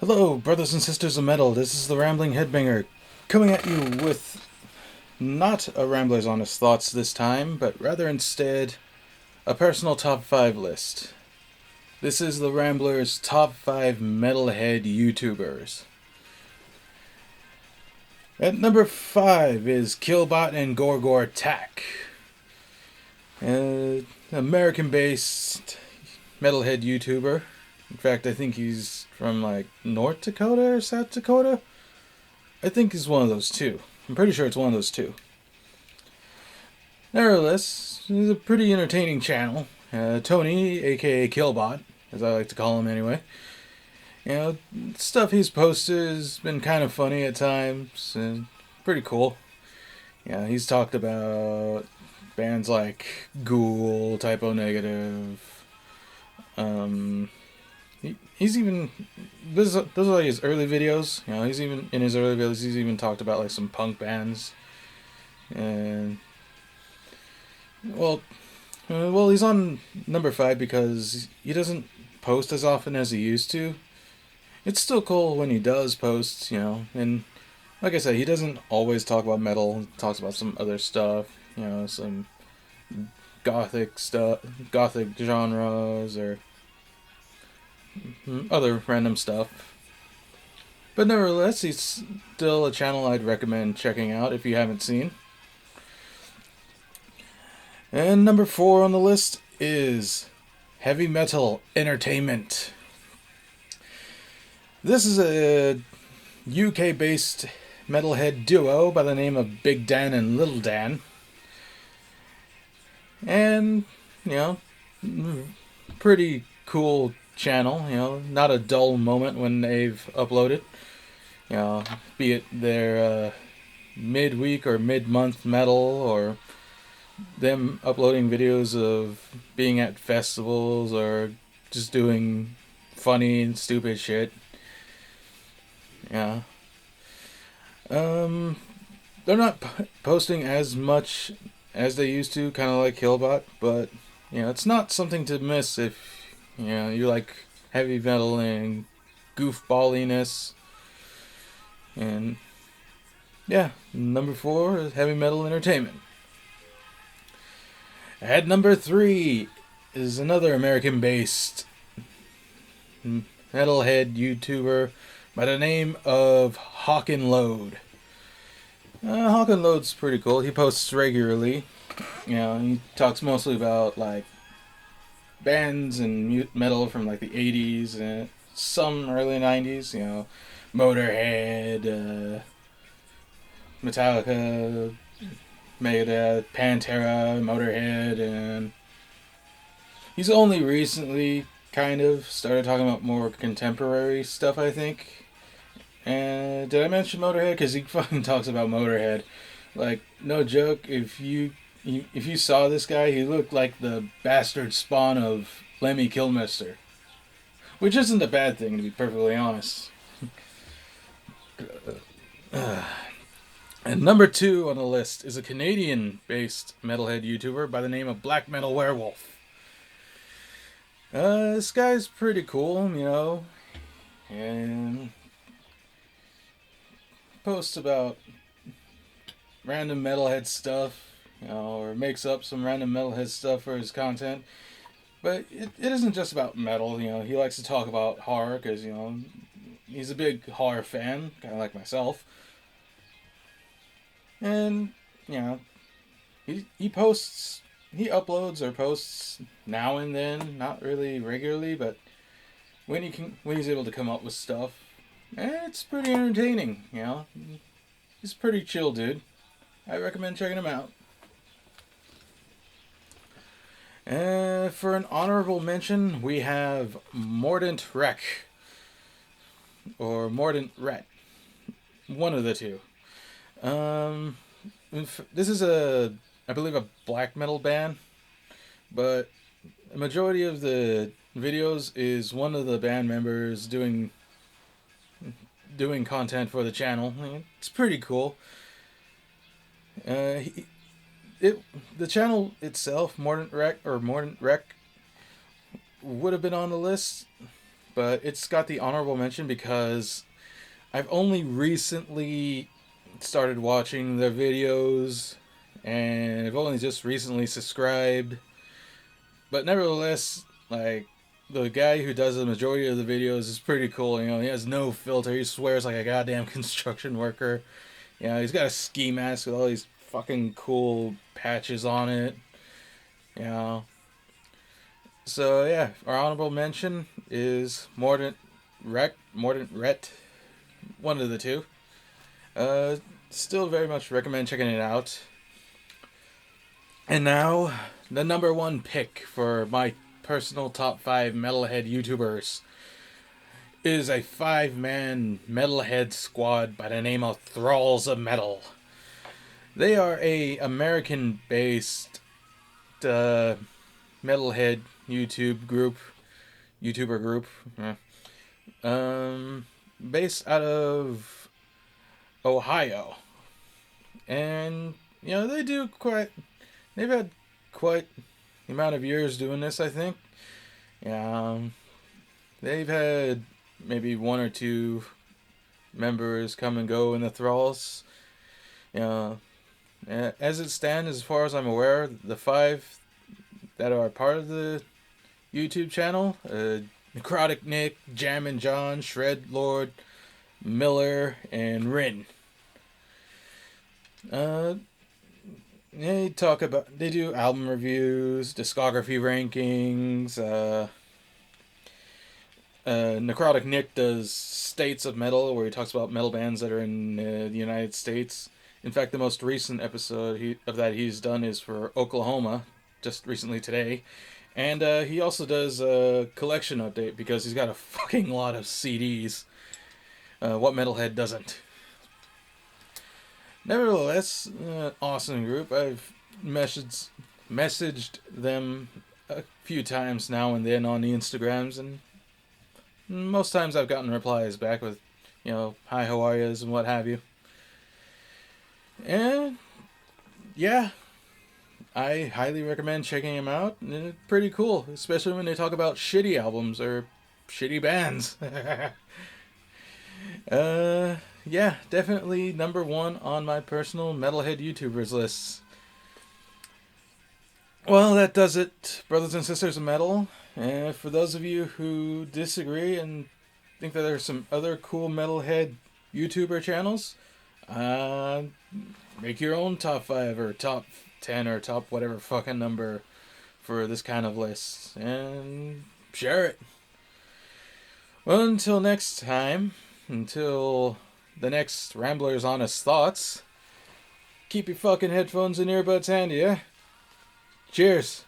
Hello, brothers and sisters of metal. This is the Rambling Headbanger, coming at you with not a Rambler's Honest Thoughts this time, but rather instead a personal top 5 list. This is the Rambler's top 5 Metalhead YouTubers. At number 5 is Killbot and Gorgor Tack, an American-based Metalhead YouTuber. In fact, I think he's from like North Dakota or South Dakota. I think he's one of those two. I'm pretty sure it's one of those two. Nevertheless, it's a pretty entertaining channel. Tony, aka Killbot, as I like to call him anyway. You know, stuff he's posted has been kind of funny at times and pretty cool. Yeah, he's talked about bands like Ghoul, Typo Negative. He's even those are like his early videos. You know, he's even in his early videos. He's even talked about like some punk bands, and he's on number 5 because he doesn't post as often as he used to. It's still cool when he does post, you know, and like I said, he doesn't always talk about metal. He talks about some other stuff, you know, some gothic stuff, gothic genres, or other random stuff. But nevertheless, he's still a channel I'd recommend checking out if you haven't seen. And number 4 on the list is Heavy Metal Entertainment. This is a UK-based metalhead duo by the name of Big Dan and Little Dan. And, you know, pretty cool channel, you know, not a dull moment when they've uploaded. You know, be it their midweek or mid-month metal, or them uploading videos of being at festivals, or just doing funny and stupid shit. Yeah. They're not posting as much as they used to, kind of like Killbot, but you know, it's not something to miss if you know you like heavy metal and goofballiness. And yeah, number 4 is Heavy Metal Entertainment. At number 3 is another American-based metalhead YouTuber by the name of Hawk and Load. Hawk and Load's pretty cool. He posts regularly. You know, he talks mostly about like bands and metal from like the 80s and some early 90s. You know, Motorhead, Metallica, Megadeth, Pantera, Motorhead, and he's only recently kind of started talking about more contemporary stuff, I think. And did I mention Motorhead? Because he fucking talks about Motorhead. Like, no joke, if you saw this guy, he looked like the bastard spawn of Lemmy Kilmister. Which isn't a bad thing, to be perfectly honest. And number 2 on the list is a Canadian-based metalhead YouTuber by the name of Black Metal Werewolf. This guy's pretty cool, you know, and posts about random metalhead stuff, you know, or makes up some random metalhead stuff for his content. But it isn't just about metal, you know. He likes to talk about horror because, you know, he's a big horror fan, kind of like myself. And, you know, he uploads or posts now and then, not really regularly, but when he's able to come up with stuff, it's pretty entertaining, you know. He's a pretty chill dude. I recommend checking him out. For an honorable mention, we have Mordant Wreck. Or Mordant Ret. One of the two. This is I believe a black metal band. But a majority of the videos is one of the band members doing content for the channel. It's pretty cool. The channel itself, Mordant Wreck, would have been on the list, but it's got the honorable mention because I've only recently started watching their videos, and I've only just recently subscribed. But nevertheless, like, the guy who does the majority of the videos is pretty cool. You know, he has no filter. He swears like a goddamn construction worker. You know, he's got a ski mask with all these fucking cool patches on it. You know. So yeah, our honorable mention is Mordant Rhett, one of the two. Still very much recommend checking it out. And now, the number one pick for my personal top 5 Metalhead YouTubers is a 5-man Metalhead squad by the name of Thralls of Metal. They are a American-based Metalhead YouTuber group, based out of Ohio, and you know they've had quite the amount of years doing this. I think, they've had maybe one or two members come and go in the Thralls. As it stands, as far as I'm aware, the 5 that are part of the YouTube channel, Necrotic Nick, Jammin' John, Shred Lord, Miller, and Rin. They do album reviews, discography rankings. Necrotic Nick does States of Metal, where he talks about metal bands that are in the United States. In fact, the most recent episode he's done is for Oklahoma, just recently today. And he also does a collection update because he's got a fucking lot of CDs. What Metalhead doesn't? Nevertheless, awesome group. I've messaged them a few times now and then on the Instagrams, and most times I've gotten replies back with, hi, how are yous, and what have you. And yeah, I highly recommend checking them out. It's pretty cool, especially when they talk about shitty albums or shitty bands. Yeah, definitely number 1 on my personal Metalhead YouTubers list. Well, that does it, brothers and sisters of metal. And for those of you who disagree and think that there's some other cool Metalhead YouTuber channels, make your own top 5 or top 10 or top whatever fucking number for this kind of list, and share it. Well, until next time, until the next Rambler's Honest Thoughts, keep your fucking headphones and earbuds handy, yeah? Cheers.